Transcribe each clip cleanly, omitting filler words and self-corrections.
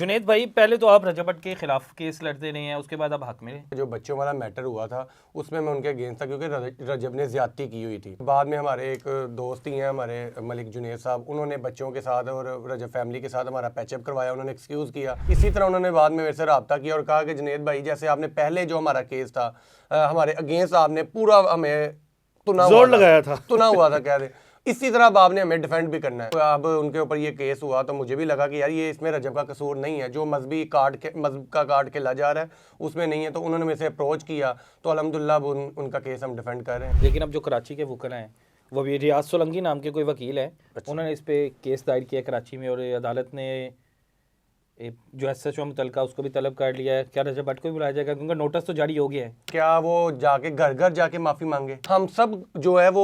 जुनैद भाई, पहले तो आप रजब भट्ट के खिलाफ केस लड़ते रहे हैं, उसके बाद आप हक में रहे। जो बच्चों वाला मैटर हुआ था उसमें मैं उनके अगेंस्ट था क्योंकि रजब ने ज्यादती की हुई थी। बाद में हमारे एक दोस्त ही हैं हमारे मलिक जुनैद साहब, उन्होंने बच्चों के साथ और रजब फैमिली के साथ हमारा पैचअप करवाया, उन्होंने एक्सक्यूज़ किया। इसी तरह उन्होंने बाद में मेरे से रब्ता किया और कहा कि जुनैद भाई, जैसे आपने पहले जो हमारा केस था हमारे अगेंस्ट, आपने पूरा हमें जोर लगाया था, तुना हुआ था कह दे, इसी तरह अब आपने हमें डिफेंड भी करना है। अब उनके ऊपर ये केस हुआ तो मुझे भी लगा कि यार ये इसमें रजब का कसूर नहीं है, जो मजहब का काट के ला जा रहा है उसमें नहीं है। तो उन्होंने मेरे से अप्रोच किया तो अल्हम्दुलिल्लाह अब उनका केस हम डिफेंड कर रहे हैं। लेकिन अब जो कराची के वकला हैं, वो भी रियाज सोलंकी नाम के कोई वकील है, उन्होंने इस पे केस दायर किया कराची में और अदालत ने जो SHO मुतलका उसको भी तलब कर लिया है। क्या रजब भट्ट को भी बुलाया जाएगा, क्योंकि नोटिस तो जारी हो गया है? क्या वो जाके घर घर जाके माफी मांगे? हम सब जो है वो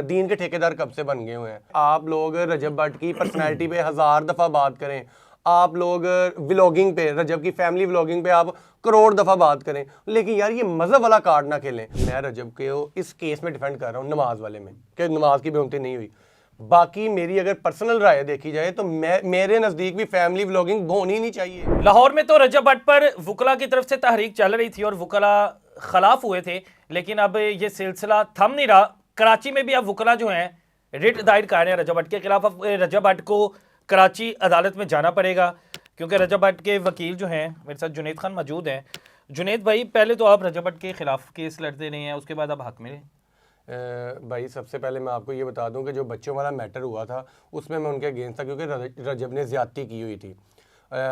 दीन के ठेकेदार कब से बन गए हुए हैं। आप लोग रजब भट्ट की पर्सनैलिटी पे 1000 दफ़ा बात करें, आप लोग व्लॉगिंग पे, रजब की फैमिली व्लॉगिंग पे आप करोड़ दफ़ा बात करें, लेकिन यार ये मज़हब वाला कार्ड ना खेलें। मैं रजब के इस केस में डिफेंड कर रहा हूँ, नमाज वाले में, कि नमाज की बेइज्जती नहीं हुई। बाकी मेरी अगर पर्सनल राय देखी जाए तो मेरे नज़दीक भी फैमिली व्लॉगिंग होनी नहीं चाहिए। लाहौर में तो रजब भट्ट पर वकला की तरफ से तहरीक चल रही थी और वकला खिलाफ हुए थे, लेकिन अब ये सिलसिला थम नहीं रहा। कराची में भी अब वकला जो हैं रिट दायर कर रहे हैं रजब भट्ट के खिलाफ। अब रजब भट्ट को कराची अदालत में जाना पड़ेगा, क्योंकि रजब भट्ट के वकील जो हैं, मेरे साथ जुनैद खान मौजूद हैं। जुनैद भाई, पहले तो आप रजब भट्ट के खिलाफ केस लड़ते रहे हैं, उसके बाद आप हक में रहे। भाई सबसे पहले मैं आपको ये बता दूं कि जो बच्चों वाला मैटर हुआ था उसमें मैं उनके अगेंस्ट था क्योंकि रजब ने ज़्यादती की हुई थी।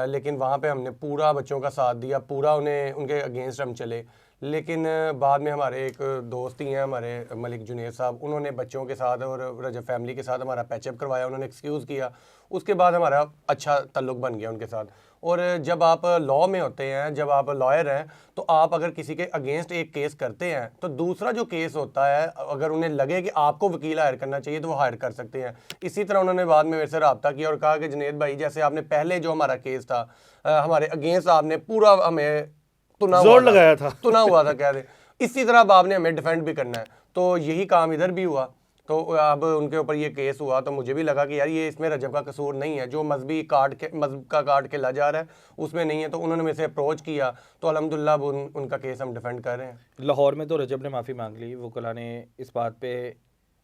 लेकिन वहाँ पे हमने पूरा बच्चों का साथ दिया, पूरा उन्हें उनके अगेंस्ट हम चले। लेकिन बाद में हमारे एक दोस्त ही हैं हमारे मलिक जुनैद साहब, उन्होंने बच्चों के साथ और रजब फैमिली के साथ हमारा पैचअप करवाया, उन्होंने एक्सक्यूज़ किया। उसके बाद हमारा अच्छा ताल्लुक़ बन गया उनके साथ। और जब आप लॉ में होते हैं, जब आप लॉयर हैं, तो आप अगर किसी के अगेंस्ट एक केस करते हैं तो दूसरा जो केस होता है, अगर उन्हें लगे कि आपको वकील हायर करना चाहिए तो वो हायर कर सकते हैं। इसी तरह उन्होंने बाद में मेरे से रब्ता किया और कहा कि जुनैद भाई, जैसे आपने पहले जो हमारा केस था हमारे अगेंस्ट, आपने पूरा हमें जोर लगाया था, तुना हुआ था कह दे, इसी तरह अब आपने हमें डिफेंड भी करना है। तो यही काम इधर भी हुआ। तो अब उनके ऊपर ये केस हुआ तो मुझे भी लगा कि यार ये इसमें रजब का कसूर नहीं है, जो मजहब का काट के ला जा रहा है उसमें नहीं है। तो उन्होंने मेरे से अप्रोच किया तो अल्हम्दुलिल्लाह अब उनका केस हम डिफेंड कर रहे हैं। लाहौर में तो रजब ने माफ़ी मांग ली, वकला ने इस बात पे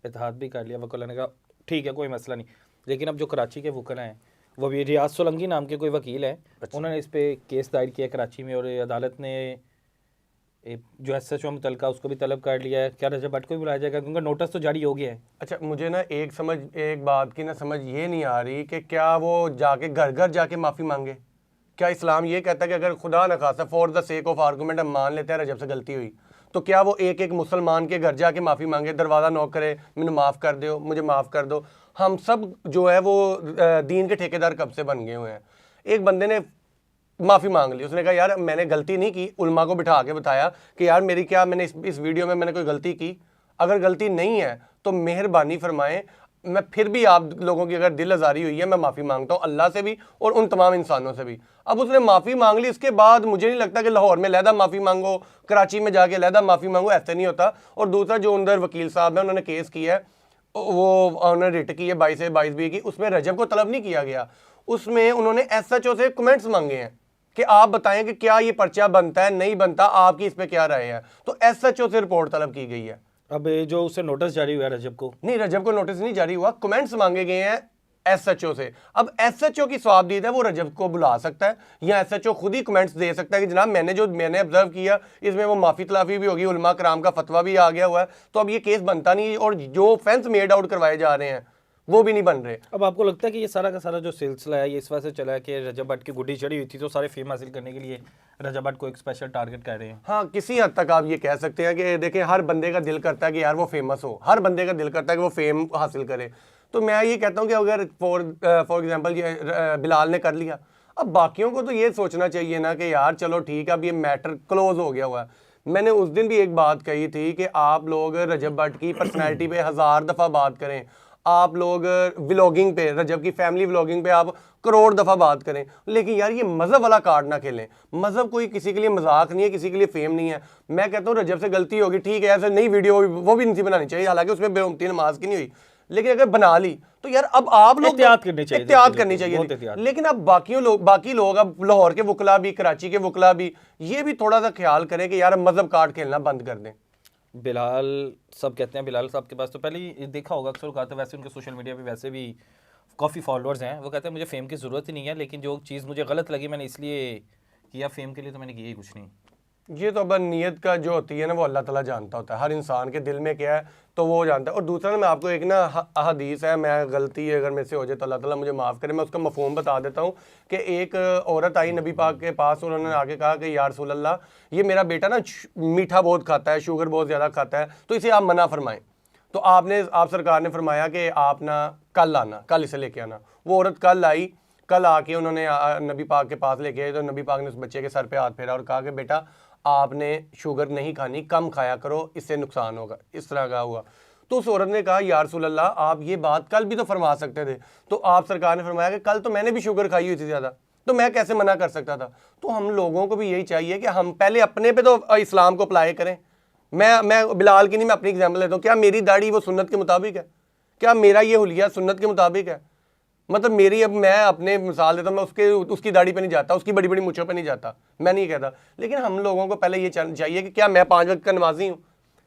इत्तेहाद भी कर लिया। वकला ने कहा ठीक है, कोई मसला नहीं। लेकिन अब जो कराची के वकला हैं, वो भी रियाज सोलंकी नाम के कोई वकील है, उन्होंने इस पे केस दायर किया कराची में और अदालत ने जो SHO मुतलका उसको भी तलब कर लिया है। क्या रजब भट्ट को भी बुलाया जाएगा, क्योंकि नोटिस तो जारी हो गया है? अच्छा, मुझे ना एक बात की ना समझ ये नहीं आ रही कि क्या वो जाके घर घर जाके माफ़ी मांगे? क्या इस्लाम ये कहता है कि अगर खुदा न खासा for the sake of argument हम मान लेते हैं रजब से गलती हुई, तो क्या वो एक एक मुसलमान के घर जाके माफ़ी मांगे, दरवाज़ा नॉक करे, मैंने माफ़ कर दो, मुझे माफ़ कर दो? हम सब जो है वो दीन के ठेकेदार कब से बन गए हुए हैं। एक बंदे ने माफ़ी मांग ली, उसने कहा यार मैंने गलती नहीं की, उलमा को बिठा के बताया कि यार मेरी क्या, मैंने इस वीडियो में मैंने कोई गलती की? अगर गलती नहीं है तो मेहरबानी फरमाएं, मैं फिर भी आप लोगों की अगर दिल आज़ारी हुई है मैं माफ़ी मांगता हूँ अल्लाह से भी और उन तमाम इंसानों से भी। अब उसने माफ़ी मांग ली, इसके बाद मुझे नहीं लगता कि लाहौर में लहदा माफ़ी मांगो, कराची में जाके लहदा माफ़ी मांगो, ऐसे नहीं होता। और दूसरा जो अंदर वकील साहब है उन्होंने केस किया है, वो उन्होंने रिट की है 22/22 की, उसमें रजब को तलब नहीं किया गया, उसमें उन्होंने SHO से कमेंट्स मांगे हैं कि आप बताएं कि क्या ये पर्चा बनता है, नहीं बनता, आपकी इस पे क्या राय है। तो SHO से रिपोर्ट तलब की गई है। अब जो उसे नोटिस जारी हुआ है रजब को? नहीं, रजब को नोटिस नहीं जारी हुआ, कमेंट्स मांगे गए हैं SHO से। अब SHO की स्वाबदीद है, वो रजब को बुला सकता है या SHO खुद ही कमेंट्स दे सकता है कि जनाब मैंने ऑब्जर्व किया, इसमें वो माफ़ी तलाफी भी होगी, उलमा कराम का फतवा भी आ गया हुआ है, तो अब ये केस बनता नहीं है और जो ऑफेंस मेड आउट करवाए जा रहे हैं वो भी नहीं बन रहे। अब आपको लगता है कि ये सारा का सारा जो सिलसिला है ये इस वजह से चला है कि रजब भट्ट की गुड्डी चढ़ी हुई थी, तो सारे फेम हासिल करने के लिए रजब भट्ट को एक स्पेशल टारगेट कर रहे हैं? हाँ, किसी हद तक आप ये कह सकते हैं कि देखिए हर बंदे का दिल करता है कि यार वो फेमस हो, हर बंदे का दिल करता है कि वो फेम हासिल करे। तो मैं ये कहता हूँ कि अगर फॉर एग्जाम्पल ये बिलाल ने कर लिया, अब बाकियों को तो ये सोचना चाहिए ना कि यार चलो ठीक है, अब ये मैटर क्लोज हो गया हुआ है। मैंने उस दिन भी एक बात कही थी कि आप लोग रजब भट्ट की पर्सनैलिटी पे 1000 दफ़ा बात करें, आप लोग व्लॉगिंग पे, रजब की फैमिली व्लॉगिंग पे आप करोड़ दफ़ा बात करें, लेकिन यार ये मज़हब वाला कार्ड ना खेलें। मज़हब कोई किसी के लिए मजाक नहीं है, किसी के लिए फेम नहीं है। मैं कहता हूँ रजब से गलती होगी, ठीक है, ऐसे नई वीडियो वो भी नहीं बनानी चाहिए, हालांकि उसमें बेउमती नमाज की नहीं हुई, लेकिन अगर बना ली तो यार अब आप लोग एहतियात करनी चाहिए, एहतियात करनी चाहिए बहुत थी। एहतियात। लेकिन अब बाकी लोग अब लाहौर के वकला भी, कराची के वकला भी, ये भी थोड़ा सा ख्याल करें कि यार मजहब कार्ड खेलना बंद कर दें। बिलाल सब कहते हैं, बिलाल साहब के पास तो पहले ही देखा होगा अक्सर कहा था, वैसे उनके सोशल मीडिया पे वैसे भी काफ़ी फॉलोअर्स हैं, वो कहते हैं मुझे फेम की ज़रूरत ही नहीं है, लेकिन जो चीज़ मुझे गलत लगी मैंने इसलिए किया, फेम के लिए तो मैंने किया ही कुछ नहीं। ये तो अब नीयत का जो होती है ना वो अल्लाह ताला जानता होता है, हर इंसान के दिल में क्या है तो वो जानता है। और दूसरा ना मैं आपको एक ना हदीस है, मैं गलती है अगर मेरे से हो जाए तो अल्लाह ताला मुझे माफ़ करे, मैं उसका मफहूम बता देता हूँ कि एक औरत आई नबी पाक के पास, उन्होंने आके कहा कि या रसूल अल्लाह, ये मेरा बेटा ना मीठा बहुत खाता है, शुगर बहुत ज़्यादा खाता है, तो इसे आप मना फरमाएं। तो आप सरकार ने फरमाया कि आप ना कल आना, कल इसे लेके आना। वो औरत कल आई, कल आके उन्होंने नबी पाक के पास लेके आए, तो नबी पाक ने उस बच्चे के सर पे हाथ फेरा और कहा कि बेटा आपने शुगर नहीं खानी, कम खाया करो, इससे नुकसान होगा। इस तरह का हुआ। तो उस औरत ने कहा या रसूल अल्लाह, आप ये बात कल भी तो फरमा सकते थे। तो आप सरकार ने फरमाया कि कल तो मैंने भी शुगर खाई हुई थी ज़्यादा, तो मैं कैसे मना कर सकता था। तो हम लोगों को भी यही चाहिए कि हम पहले अपने पे तो इस्लाम को अप्लाई करें। मैं बिलाल की नहीं, मैं अपनी एग्जाम्पल लेता हूँ। क्या मेरी दाढ़ी वो सुन्नत के मुताबिक है? क्या मेरा ये हुलिया सुन्नत के मुताबिक है? मतलब मेरी, अब मैं अपने मिसाल देता हूँ, मैं उसकी दाढ़ी पे नहीं जाता, उसकी बड़ी बड़ी मूंछों पे नहीं जाता, मैं नहीं कहता। लेकिन हम लोगों को पहले ये चाहिए कि क्या मैं 5 वक्त का नमाजी हूँ?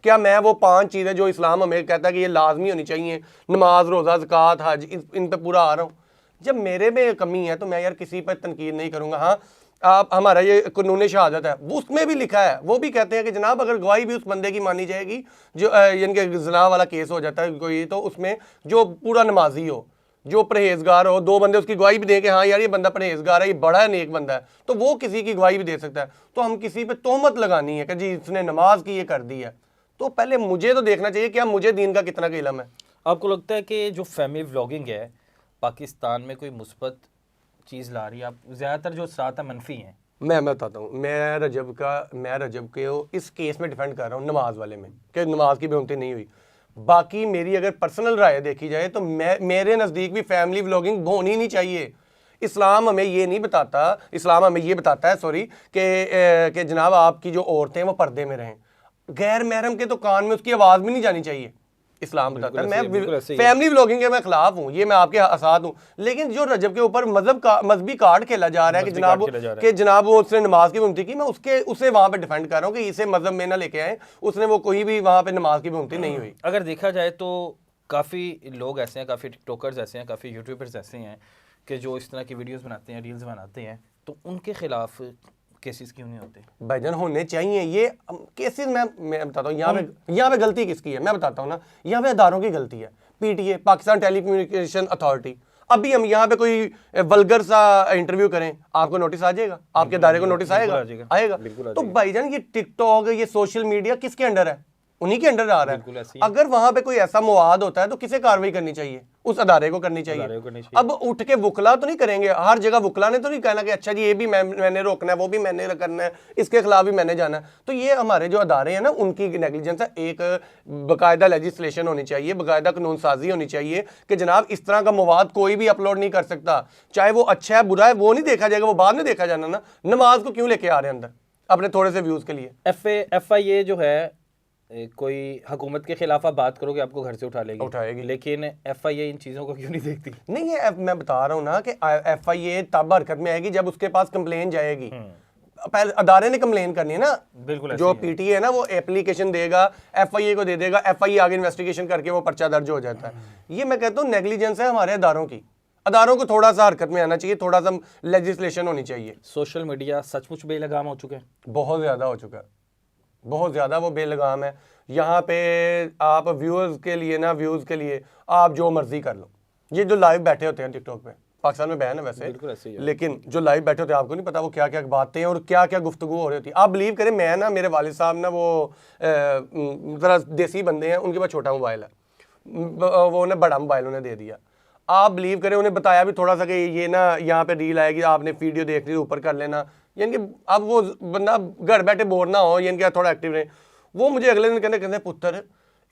क्या मैं वो 5 चीज़ें जो इस्लाम हमें कहता है कि ये लाजमी होनी चाहिए, नमाज, रोज़ा, ज़कात, हज, इन पे पूरा आ रहा हूँ? जब मेरे में कमी है तो मैं यार किसी पर तनकीद नहीं करूँगा। हाँ, आप हमारा ये कानून शहादत है, वो उसमें भी लिखा है, वो भी कहते हैं कि जनाब अगर गवाही भी उस बंदे की मानी जाएगी जो यानी कि ज़िना वाला केस हो जाता है कोई, तो उसमें जो पूरा नमाजी हो, जो परहेजगार हो, 2 बंदे उसकी गवाही भी दें कि हाँ यार ये बंदा परहेजगार है, ये बड़ा है, नेक बंदा है, तो वो किसी की गवाही भी दे सकता है। तो हम किसी पे तोहमत लगानी है कि जी इसने नमाज की ये कर दी है, तो पहले मुझे तो देखना चाहिए क्या मुझे दीन का कितना का इल्म है। आपको लगता है कि जो फैमिली व्लॉगिंग है पाकिस्तान में कोई मुस्बत चीज़ ला रही है? आप ज़्यादातर जो असरात मनफी हैं। मैं बताता हूँ, मैं रजब के इस केस में डिफेंड कर रहा हूँ, नमाज वाले में, कि नमाज की बेनती नहीं हुई। बाकी मेरी अगर पर्सनल राय देखी जाए तो मेरे नज़दीक भी फैमिली व्लॉगिंग होनी नहीं चाहिए। इस्लाम हमें ये नहीं बताता, इस्लाम हमें ये बताता है सॉरी कि जनाब आपकी जो औरतें वो पर्दे में रहें, गैर महरम के तो कान में उसकी आवाज़ भी नहीं जानी चाहिए, इस्लाम बताता है। मैं फैमिली व्लॉगिंग के मैं खिलाफ हूँ, ये मैं आपके साथ हूँ। लेकिन जो रजब के ऊपर मजहबी कार्ड खेला जा रहा है कि जनाब वो उसने नमाज की बेनती की, मैं उसे वहाँ पे डिफेंड कर रहा हूँ कि इसे मजहब में ना लेके आए, उसने वो कोई भी वहाँ पे नमाज की बेनती नहीं हुई। अगर देखा जाए तो काफ़ी लोग ऐसे हैं, काफ़ी टिकटॉकर्स ऐसे हैं, काफ़ी यूट्यूबर्स ऐसे हैं कि जो इस तरह की वीडियोज़ बनाते हैं, रील्स बनाते हैं, तो उनके खिलाफ केसेस क्यों नहीं होते? भाईजान होने चाहिए ये केसेस। मैं बताता हूँ यहाँ पे गलती किसकी है, मैं बताता हूँ ना। यहाँ पे अदारों की गलती है, पीटीए, पाकिस्तान टेलीकम्युनिकेशन अथॉरिटी। अभी हम यहाँ पे कोई वल्गर सा इंटरव्यू करें, आपको नोटिस आ जाएगा, आपके अदारे को नोटिस आएगा। तो भाईजान ये टिकटॉक, ये सोशल मीडिया किसके अंडर है? उन्हीं के अंडर आ रहा है। अगर वहां पे कोई ऐसा मवाद होता है तो किसे कार्रवाई करनी चाहिए? उस अदारे को करनी चाहिए। अब उठ के वकला तो नहीं करेंगे, हर जगह वकला ने तो नहीं कहना कि अच्छा जी ये भी मैंने रोकना है, वो भी मैंने करना है, इसके खिलाफ भी मैंने जाना है। तो ये हमारे जो अदारे हैं ना उनकी नेग्लिजेंस है। एक बाकायदा लेजिस्लेशन होनी चाहिए, बाकायदा कानून साजी होनी चाहिए कि जनाब इस तरह का मवाद कोई भी अपलोड नहीं कर सकता, चाहे वो अच्छा है बुरा है वो नहीं देखा जाएगा, वो बाद में देखा जाना ना। नमाज को क्यों लेके आ रहे हैं अंदर अपने थोड़े से व्यूज के लिए? FIA जो है कोई हुकूमत के खिलाफ आप बात करोगे आपको घर से उठाएगी, लेकिन FIA इन चीज़ों को क्यों नहीं देखती? नहीं है, मैं बता रहा हूँ ना कि FIA तब हरकत में आएगी जब उसके पास कंप्लेन जाएगी। पहले अदारे ने कंप्लेन करनी है ना। बिल्कुल। जो PTA है ना वो एप्लीकेशन देगा, FIA को दे देगा, FIA आगे इन्वेस्टिगेशन करके वो पर्चा दर्ज हो जाता है। ये मैं कहता हूँ नेग्लिजेंस है हमारे अदारों की। अदारों को थोड़ा सा हरकत में आना चाहिए, थोड़ा सा लेजिस्लेशन होनी चाहिए। सोशल मीडिया सचमुच बेलगाम हो चुका है, बहुत ज़्यादा हो चुका है, बहुत ज़्यादा वो बेलगाम है। यहाँ पे आप व्यूज़ के लिए आप जो मर्जी कर लो। ये जो लाइव बैठे होते हैं टिकटॉक पे, पाकिस्तान में बैन है वैसे, लेकिन जो लाइव बैठे होते हैं आपको नहीं पता वो क्या क्या बातें और क्या क्या गुफ्तगू हो रही होती है। आप बिलीव करें, मैं ना, मेरे वालिद साहब ना वो ज़रा देसी बंदे हैं, उनके पास छोटा मोबाइल है, वो उन्हें बड़ा मोबाइल उन्हें दे दिया। आप बिलीव करें, उन्हें बताया भी थोड़ा सा कि ये ना यहाँ पे रील आएगी, आपने वीडियो देख ली ऊपर कर लेना, यानी कि अब वो बंदा घर बैठे बोर ना हो, यानी कि थोड़ा एक्टिव रहे। वो मुझे अगले दिन कहते पुत्र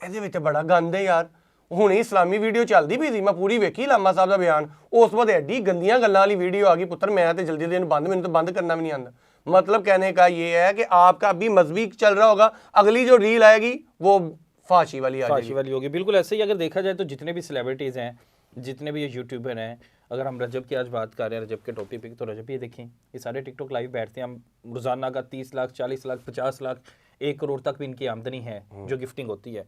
ਇਹਦੇ ਵਿੱਚ बड़ा गंद है यार, हुणे इस्लामी वीडियो चलती भी थी, मैं पूरी वेखी लामा साहब का बयान, उस बाद एडी गंदियां गल्लां वाली वीडियो आ गई पुत्र, मैं तो जल्दी जल्दी बंद, मैंने तो बंद करना भी नहीं आता। मतलब कहने का ये है कि आपका अभी मजहबी चल रहा होगा, अगली जो रील आएगी वो फांसी वाली आ फांसी जाएगी। वाली होगी। बिल्कुल ऐसे ही अगर देखा जाए तो जितने भी सेलिब्रिटीज़ हैं, जितने भी ये यूट्यूबर हैं, अगर हम रजब की आज बात कर रहे हैं, रजब के टॉपिक पे, तो रजब ये देखें, ये सारे टिकटॉक लाइव बैठते हैं, हम रोज़ाना का 30 लाख 40 लाख 50 लाख 1 करोड़ तक भी इनकी आमदनी है जो गिफ्टिंग होती है।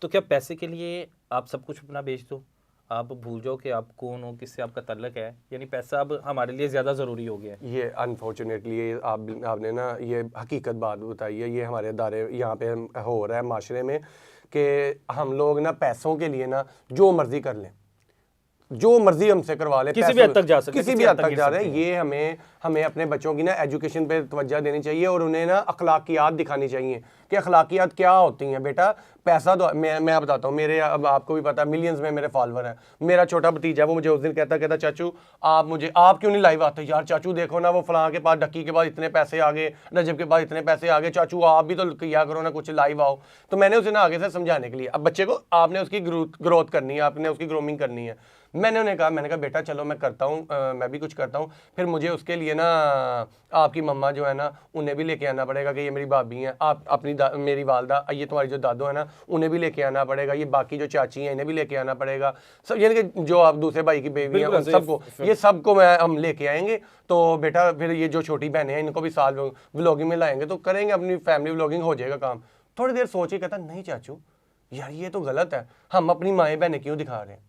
तो क्या पैसे के लिए आप सब कुछ अपना बेच दो, आप भूल जाओ कि आप कौन हो, किससे आपका तल्लक है, यानी पैसा अब हमारे लिए ज़्यादा ज़रूरी हो गया है। ये अनफॉर्चुनेटली ये आपने ना ये हकीकत बात बताई है, ये हमारे दायरे यहाँ पे हो रहा है माशरे में कि हम लोग ना पैसों के लिए ना जो मर्जी कर लें, जो मर्जी हमसे करवा लें, किसी भी हद तक जा सकते हैं, किसी भी हद तक जा रहे हैं। ये हमें अपने बच्चों की ना एजुकेशन पे तवज्जो देनी चाहिए और उन्हें ना अखलाकियात दिखानी चाहिए कि अखलाकियात क्या होती हैं। बेटा पैसा तो मैं बताता हूँ, मेरे अब आपको भी पता है मिलियंस में मेरे फॉलोअर हैं। मेरा छोटा भतीजा वो मुझे उस दिन कहता चाचू आप क्यों नहीं लाइव आते यार, चाचू देखो ना वो फलां के पास डक्की के पास इतने पैसे आ गए, रजब के पास इतने पैसे आ गए, चाचू आप भी तो किया करो ना कुछ, लाइव आओ। तो मैंने उसे ना आगे से समझाने के लिए, अब बच्चे को आपने उसकी ग्रोथ करनी है, आपने उसकी ग्रोमिंग करनी है। मैंने कहा बेटा चलो मैं करता हूँ, मैं भी कुछ करता हूँ। फिर मुझे उसके लिए ना आपकी मम्मा जो है ना उन्हें भी लेके आना पड़ेगा कि ये मेरी भाभी हैं, आप अपनी मेरी वालदा, ये तुम्हारी जो दादो है ना उन्हें भी लेके आना पड़ेगा, ये बाकी जो चाची हैं इन्हें भी लेके आना पड़ेगा, सब यानी कि जो आप दूसरे भाई की बेबी हैं उन सबको, ये सबको हम लेके आएंगे। तो बेटा फिर ये जो छोटी बहनें हैं इनको भी साल व्लॉगिंग में लाएंगे, तो करेंगे अपनी फैमिली व्लॉगिंग, हो जाएगा काम। थोड़ी देर सोच के कहता नहीं चाचू यार ये तो गलत है, हम अपनी माएँ बहनें क्यों दिखा रहे हैं।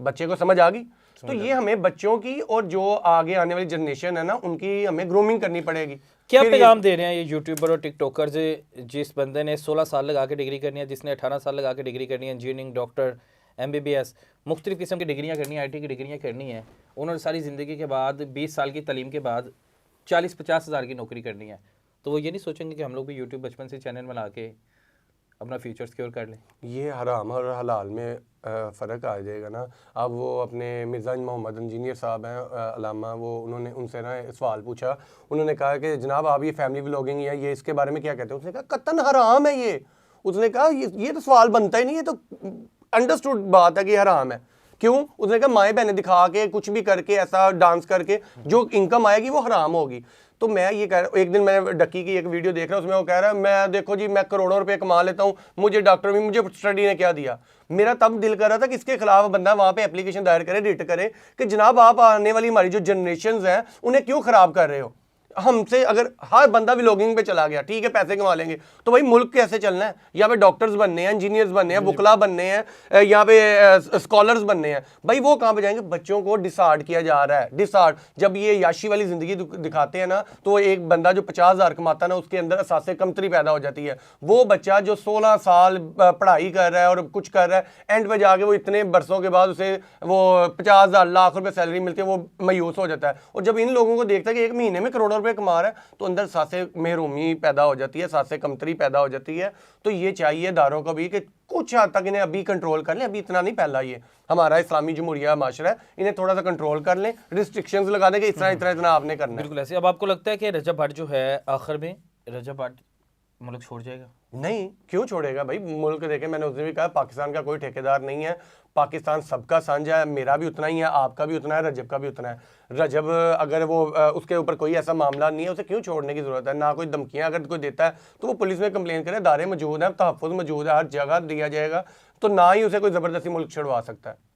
बच्चे को समझ आ गई। तो ये हमें बच्चों की और जो आगे आने वाली जनरेशन है ना उनकी हमें ग्रूमिंग करनी पड़ेगी। क्या पैगाम दे रहे हैं ये यूट्यूबर और टिकटॉकर, जिस बंदे ने 16 साल लगा के डिग्री करनी है, जिसने 18 साल लगा के डिग्री करनी है, इंजीनियरिंग, डॉक्टर, MBBS, मुख्तलिफ किस्म की डिग्रियाँ करनी है, IT की डिग्रियाँ करनी है, उन्होंने सारी ज़िंदगी के बाद 20 साल की तालीम के बाद 40-50 हज़ार की नौकरी करनी है, तो वो ये नहीं सोचेंगे कि हम लोग भी यूट्यूब बचपन से चैनल बना के अपना फ्यूचर सिक्योर कर लें। ये हराम और हलाल में फ़र्क आ जाएगा ना। अब वो अपने मिर्ज़ा मोहम्मद इंजीनियर साहब हैं अलामा, वो उन्होंने उनसे ना सवाल पूछा, उन्होंने कहा कि जनाब आप ये फैमिली व्लॉगिंग है ये इसके बारे में क्या कहते हैं। उसने कहा कतन हराम है ये। उसने कहा ये तो सवाल बनता ही नहीं, ये तो अंडरस्टूड बात है कि हराम है। क्यों? उसने कहा माएँ बहनें दिखा के कुछ भी करके ऐसा डांस करके जो इनकम आएगी वो हराम होगी। तो मैं ये कह रहा हूँ, एक दिन मैं डक्की की एक वीडियो देख रहा हूँ, उसमें वो कह रहा है मैं देखो जी मैं करोड़ों रुपए कमा लेता हूँ, मुझे डॉक्टर भी, मुझे स्टडी ने क्या दिया। मेरा तब दिल कर रहा था कि इसके खिलाफ बंदा वहाँ पे एप्लीकेशन दायर करे, रिट करे कि जनाब आप आने वाली हमारी जो जनरेशन हैं उन्हें क्यों खराब कर रहे हो। हमसे अगर हर बंदा व्लॉगिंग पे चला गया, ठीक है पैसे कमा लेंगे, तो भाई मुल्क कैसे चलना है। यहाँ पे डॉक्टर्स बनने हैं, इंजीनियर्स बनने हैं, वुकला बनने हैं, यहाँ पे स्कॉलर्स बनने हैं, भाई वो कहाँ पे जाएंगे। बच्चों को डिसार्ड किया जा रहा है, डिसार्ड। जब ये याशी वाली जिंदगी दिखाते हैं ना तो एक बंदा जो 50,000 कमाता है ना उसके अंदर असासे कमतरी पैदा हो जाती है। वो बच्चा जो 16 साल पढ़ाई कर रहा है और कुछ कर रहा है, एंड पे जाके वो इतने बरसों के बाद उसे वो 50,000 लाख रुपए सैलरी मिलती है, वो मायूस हो जाता है। और जब इन लोगों को देखता है कि एक महीने में करोड़ों रुपए कमा रहा है तो अंदर सासे महरूमी पैदा हो जाती है, सासे कमतरी पैदा हो जाती है। तो ये चाहिए दारों को भी कि कुछ हद तक इन्हें अभी कंट्रोल कर लें, अभी इतना नहीं फैला ये हमारा इस्लामी जमहूरिया माशरा है, इन्हें थोड़ा सा कंट्रोल कर लें, रिस्ट्रिक्शंस लगा दें कि इतना आपने करना है। बिल्कुल ऐसे। अब आपको लगता है कि रजब भट्ट जो है आखिर में रजब भट्ट मुल्क छोड़ जाएगा? नहीं, क्यों छोड़ेगा भाई। मुल्क देखे, मैंने उस दिन भी कहा पाकिस्तान का कोई ठेकेदार नहीं है, पाकिस्तान सबका साझा है, मेरा भी उतना ही है, आपका भी उतना है, रजब का भी उतना है। रजब अगर वो उसके ऊपर कोई ऐसा मामला नहीं है, उसे क्यों छोड़ने की जरूरत है। ना कोई धमकियां अगर कोई देता है तो वो पुलिस में कंप्लेन करे, दायरे मौजूद है, तहफ़्फ़ुज़ मौजूद है, हर जगह दिया जाएगा, तो ना ही उसे कोई ज़बरदस्ती मुल्क छुड़वा सकता है।